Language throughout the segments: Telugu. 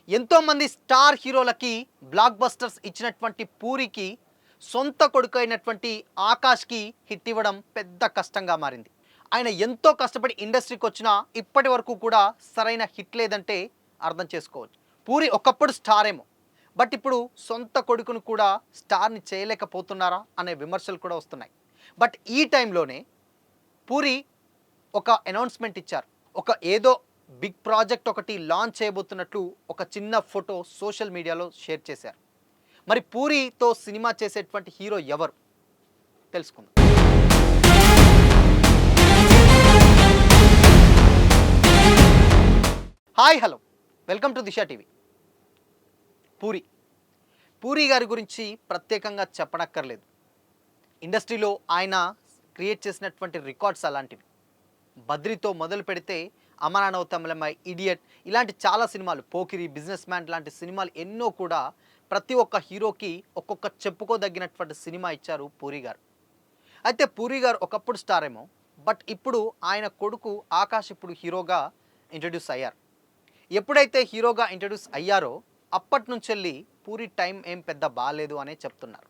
ఎంతోమంది స్టార్ హీరోలకి బ్లాక్ బస్టర్స్ ఇచ్చినటువంటి పూరికి సొంత కొడుకు అయినటువంటి ఆకాష్కి హిట్ ఇవ్వడం పెద్ద కష్టంగా మారింది. ఆయన ఎంతో కష్టపడి ఇండస్ట్రీకి వచ్చినా ఇప్పటి వరకు కూడా సరైన హిట్ లేదంటే అర్థం చేసుకోవచ్చు. పూరి ఒకప్పుడు స్టార్ ఏమో, బట్ ఇప్పుడు సొంత కొడుకును కూడా స్టార్ని చేయలేకపోతున్నారా అనే విమర్శలు కూడా వస్తున్నాయి. బట్ ఈ టైంలోనే పూరి ఒక అనౌన్స్మెంట్ ఇచ్చారు. ఒక ఏదో బిగ్ ప్రాజెక్ట్ ఒకటి లాంచ్ చేయబోతున్నట్లు ఒక చిన్న ఫోటో సోషల్ మీడియాలో షేర్ చేశారు. మరి పూరితో సినిమా చేసేటువంటి హీరో ఎవరు తెలుసుకుందాం. Hi hello, welcome to Disha TV. Puri puri గారి గురించి ప్రత్యేకంగా చెప్పనక్కర్లేదు. ఇండస్ట్రీలో ఆయన క్రియేట్ చేసినటువంటి రికార్డ్స్ అలాంటివి. బద్రితో మొదలు పెడితే అమరానవ తమిళమ్మాయి, ఇడియట్ ఇలాంటి చాలా సినిమాలు, పోకిరి, బిజినెస్ మ్యాన్ లాంటి సినిమాలు ఎన్నో కూడా ప్రతి ఒక్క హీరోకి ఒక్కొక్క చెప్పుకోదగినటువంటి సినిమా ఇచ్చారు పూరి గారు. అయితే పూరి గారు ఒకప్పుడు స్టార్ ఏమో, బట్ ఇప్పుడు ఆయన కొడుకు ఆకాష్ ఇప్పుడు హీరోగా ఇంట్రడ్యూస్ అయ్యారు. ఎప్పుడైతే హీరోగా ఇంట్రడ్యూస్ అయ్యారో అప్పటి నుంచి పూరి టైం ఏం పెద్ద బాలేదు అనే చెప్తున్నారు.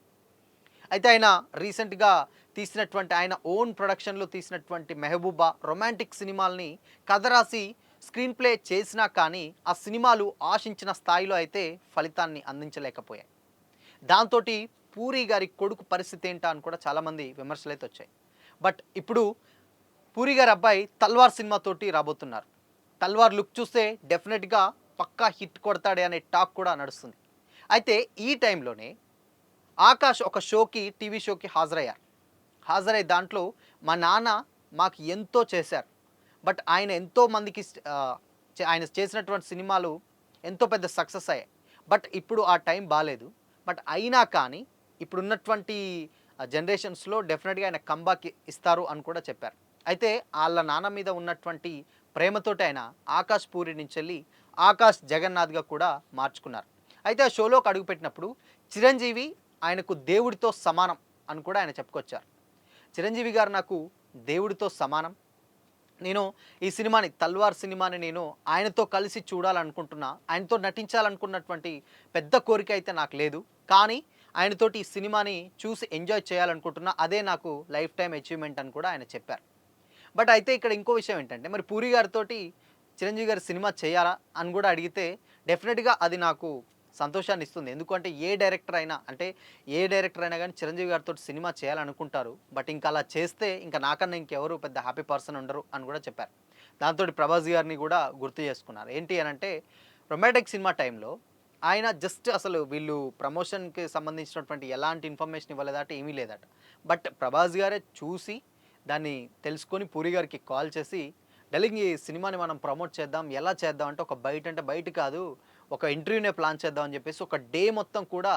అయితే ఆయన రీసెంట్గా తీసినటువంటి ఆయన ఓన్ ప్రొడక్షన్లో తీసినటువంటి మెహబూబా రొమాంటిక్ సినిమాల్ని కథ రాసి స్క్రీన్ ప్లే చేసినా కానీ ఆ సినిమాలు ఆశించిన స్థాయిలో అయితే ఫలితాన్ని అందించలేకపోయాయి. దాంతో పూరి గారి కొడుకు పరిస్థితి ఏంటా అని కూడా చాలామంది విమర్శలు అయితే వచ్చాయి. బట్ ఇప్పుడు పూరి గారి అబ్బాయి తల్వార్ సినిమాతోటి రాబోతున్నారు. తల్వార్ లుక్ చూస్తే డెఫినెట్గా పక్కా హిట్ కొడతాడే అనే టాక్ కూడా నడుస్తుంది. అయితే ఈ టైంలోనే ఆకాష్ ఒక టీవీ షోకి హాజరయ్యి దాంట్లో మా నాన్న మాకు ఎంతో చేశారు, బట్ ఆయన ఎంతో మందికి ఆయన చేసినటువంటి సినిమాలు ఎంతో పెద్ద సక్సెస్ అయ్యాయి, బట్ ఇప్పుడు ఆ టైం బాగాలేదు. బట్ అయినా కానీ ఇప్పుడున్నటువంటి జనరేషన్స్లో డెఫినెట్గా ఆయన కంబ్యాక్ ఇస్తారు అని కూడా చెప్పారు. అయితే వాళ్ళ నాన్న మీద ఉన్నటువంటి ప్రేమతోటి ఆయన ఆకాష్ పూరి నుంచి వెళ్ళి ఆకాష్ జగన్నాథ్గా కూడా మార్చుకున్నారు. అయితే ఆ షోలోకి అడుగుపెట్టినప్పుడు చిరంజీవి ఆయనకు దేవుడితో సమానం అని కూడా ఆయన చెప్పుకొచ్చారు. చిరంజీవి గారు నాకు దేవుడితో సమానం, నేను ఈ సినిమాని తల్వార్ సినిమాని నేను ఆయనతో కలిసి చూడాలనుకుంటున్నా, ఆయనతో నటించాలనుకున్నటువంటి పెద్ద కోరిక అయితే నాకు లేదు, కానీ ఆయనతోటి ఈ సినిమాని చూసి ఎంజాయ్ చేయాలనుకుంటున్నా, అదే నాకు లైఫ్ టైం అచీవ్మెంట్ అని కూడా ఆయన చెప్పారు. బట్ అయితే ఇక్కడ ఇంకో విషయం ఏంటంటే, మరి పూరి గారితోటి చిరంజీవి గారి సినిమా చేయాలా అని కూడా అడిగితే డెఫినెట్గా అది నాకు సంతోషాన్ని ఇస్తుంది. ఎందుకంటే ఏ డైరెక్టర్ అయినా కానీ చిరంజీవి గారితో సినిమా చేయాలనుకుంటారు. బట్ ఇంకా అలా చేస్తే ఇంకా నాకన్నా ఇంకెవరు పెద్ద హ్యాపీ పర్సన్ ఉండరు అని కూడా చెప్పారు. దాంతో ప్రభాస్ గారిని కూడా గుర్తు చేసుకున్నారు. ఏంటి అని అంటే, రొమాంటిక్ సినిమా టైంలో ఆయన జస్ట్ అసలు వీళ్ళు ప్రమోషన్కి సంబంధించినటువంటి ఎలాంటి ఇన్ఫర్మేషన్ ఇవ్వలేదట, ఏమీ లేదట. బట్ ప్రభాస్ గారే చూసి దాన్ని తెలుసుకొని పూరి గారికి కాల్ చేసి, డెలింగ్ ఈ సినిమాని మనం ప్రమోట్ చేద్దాం, ఎలా చేద్దాం అంటే, ఒక బయట కాదు, ఒక ఇంటర్వ్యూనే ప్లాన్ చేద్దాం అని చెప్పేసి ఒక డే మొత్తం కూడా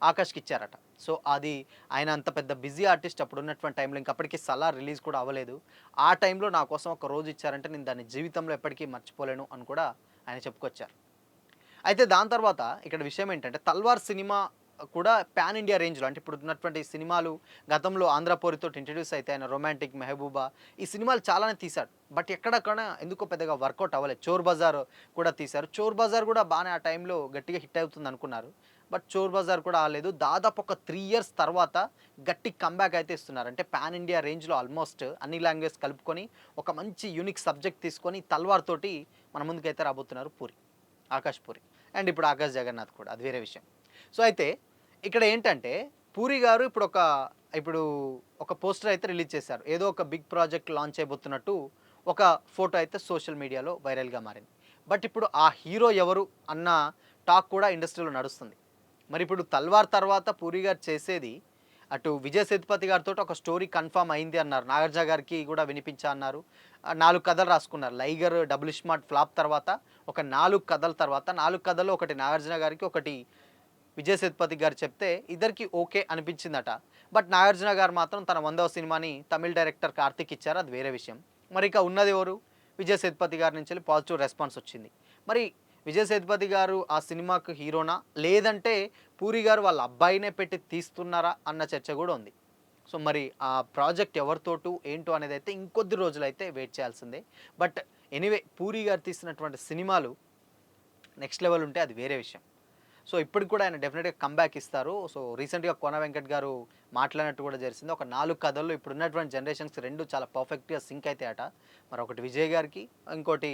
ఆకాష్కి ఇచ్చారట. సో అది ఆయన అంత పెద్ద బిజీ ఆర్టిస్ట్ అప్పుడు ఉన్నటువంటి టైంలో, ఇంకప్పటికీ సలార్ రిలీజ్ కూడా అవ్వలేదు. ఆ టైంలో నా కోసం ఒక రోజు ఇచ్చారంటే నేను దాన్ని జీవితంలో ఎప్పటికీ మర్చిపోలేను అని కూడా ఆయన చెప్పుకొచ్చారు. అయితే దాని తర్వాత ఇక్కడ విషయం ఏంటంటే, తల్వార్ సినిమా కూడా పాన్ ఇండియా రేంజ్లో, అంటే ఇప్పుడు ఉన్నటువంటి సినిమాలు గతంలో ఆంధ్రపోరితో ఇంట్రడ్యూస్ అయితే ఆయన రొమాంటిక్, మెహబూబా ఈ సినిమాలు చాలానే తీశాడు. బట్ ఎక్కడక్కడ ఎందుకో పెద్దగా వర్కౌట్ అవ్వలేదు. చోర్ బజార్ కూడా తీశారు. చోర్ బజార్ కూడా బాగానే ఆ టైంలో గట్టిగా హిట్ అవుతుంది అనుకున్నారు. బట్ చోర్ బజార్ కూడా ఆలేదు. దాదాపు ఒక 3 ఇయర్స్ తర్వాత గట్టి కంబ్యాక్ అయితే ఇస్తున్నారు. అంటే పాన్ ఇండియా రేంజ్లో ఆల్మోస్ట్ అన్ని లాంగ్వేజ్ కలుపుకొని ఒక మంచి యూనిక్ సబ్జెక్ట్ తీసుకొని తల్వార్ తోటి మన ముందుకైతే రాబోతున్నారు ఆకాష్ పూరి. అండ్ ఇప్పుడు ఆకాష్ జగన్నాథ్ కూడా, అది వేరే విషయం. సో అయితే ఇక్కడ ఏంటంటే, పూరి గారు ఇప్పుడు ఒక పోస్టర్ అయితే రిలీజ్ చేశారు. ఏదో ఒక బిగ్ ప్రాజెక్ట్ లాంచ్ చేయబోతున్నట్టు ఒక ఫోటో అయితే సోషల్ మీడియాలో వైరల్గా మారింది. బట్ ఇప్పుడు ఆ హీరో ఎవరు అన్న టాక్ కూడా ఇండస్ట్రీలో నడుస్తుంది. మరి ఇప్పుడు తల్వార్ తర్వాత పూరి గారు చేసేది, అటు విజయ్ సేతుపతి గారితో ఒక స్టోరీ కన్ఫర్మ్ అయింది అన్నారు. నాగార్జున గారికి కూడా వినిపించా అన్నారు. 4 కథలు రాసుకున్నారు. లైగర్, డబుల్ స్మార్ట్ ఫ్లాప్ తర్వాత ఒక 4 కథల తర్వాత 4 కథల్లో ఒకటి నాగార్జున గారికి, ఒకటి విజయ్ సేతుపతి గారు చెప్తే ఇద్దరికి ఓకే అనిపించిందట. బట్ నాగార్జున గారు మాత్రం తన 100వ సినిమాని తమిళ్ డైరెక్టర్ కార్తిక్ ఇచ్చారు, అది వేరే విషయం. మరి ఇక ఉన్నది ఎవరు? విజయ్ సేతుపతి గారి నుంచి పాజిటివ్ రెస్పాన్స్ వచ్చింది. మరి విజయ్ సేతుపతి గారు ఆ సినిమాకు హీరోనా, లేదంటే పూరి గారు వాళ్ళ అబ్బాయినే పెట్టి తీస్తున్నారా అన్న చర్చ కూడా ఉంది. సో మరి ఆ ప్రాజెక్ట్ ఎవరితోటూ ఏంటో అనేది అయితే ఇంకొద్ది రోజులైతే వెయిట్ చేయాల్సిందే. బట్ ఎనీవే, పూరి గారు తీసినటువంటి సినిమాలు నెక్స్ట్ లెవెల్ ఉంటే అది వేరే విషయం. సో ఇప్పటికి కూడా ఆయన డెఫినెట్‌గా కమ్‌బ్యాక్ ఇస్తారు. సో రీసెంట్‌గా కోన వెంకట్ గారు మాట్లాడినట్టు కూడా జరిసింది. ఒక 4 కథల్లో ఇప్పుడున్నటువంటి జనరేషన్స్‌కి 2 చాలా పర్ఫెక్ట్‌గా సింక్ అయితాయట. మరొకటి విజయ్ గారికి, ఇంకోటి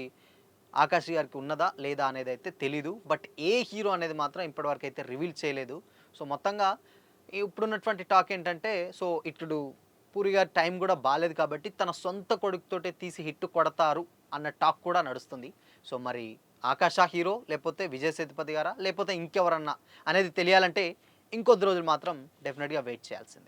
ఆకాష్ గారికి ఉన్నదా? లేదా? అనేదైతే తెలీదు. బట్ ఏ హీరో అనేది మాత్రం ఇప్పటివరకైతే రివీల్ చేయలేదు. సో మొత్తంగా ఇప్పుడున్నటువంటి టాక్ ఏంటంటే, సో ఇటుడు పూరి గారి టైం గూడా బాలేదు కాబట్టి తన సొంత కొడుకుతోటే తీసి హిట్ కొడతారు అన్న టాక్ కూడా నడుస్తుంది. సో మరి ఆకాషా హీరో? లేపోతే విజయ్ సేతుపతి గారా? లేపోతే ఇంకెవరన్నా అనేది తెలియాలంటే ఇంకొద్ది రోజులు మాత్రం డెఫినిట్‌గా వెయిట్ చేయాల్సిందే.